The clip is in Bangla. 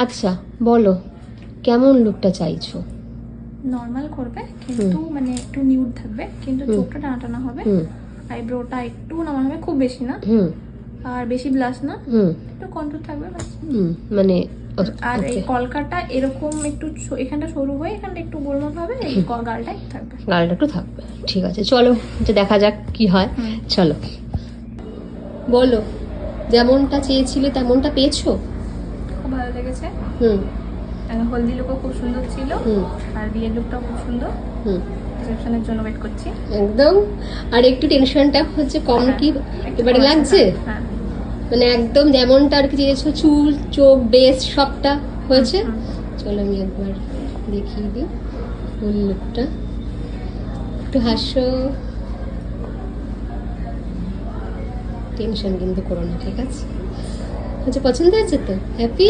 আচ্ছা বলো, কেমন লুকটা চাইছো? নর্মাল করবে, কিন্তু মানে একটু নিউড থাকবে, কিন্তু চোখটা টানা টানা হবে, আইব্রোটা একটু নামানো হবে, খুব বেশি না, আর বেশি ব্লাশ না, একটু কন্ট্রোল থাকবে ব্যাস। মানে আর এই কলকাটা এরকম একটু এখানটা সরু হয়ে এখানটা একটু গোল মতো হবে, এই গালটা একটু থাকবে। গালটা একটু থাকবে, ঠিক আছে চলো যে দেখা যাক কি হয়। চলো বলো, যেমনটা চেয়েছিলে তেমনটা পেয়েছো? খুব ভালো লেগেছে। হুম হলদি লুকও খুব সুন্দর ছিল, হুম আর বিয়ের লুকটাও খুব সুন্দর। হুম রিসেপশনের জন্য ওয়েট করছি একদম। আর একটু টেনশনটা হচ্ছে কম কি এবারে লাগছে? হ্যাঁ, মানে একদম যেমনটা আর কি চেয়েছো, চুল চোখ বেস সবটা হয়েছে। চলো আমি একবার দেখিয়ে দিই ফুল লুকটা, একটু হাসো, টেনশন কিন্তু করো না, ঠিক আছে? আচ্ছা পছন্দ হয়েছে তো? হ্যাপি?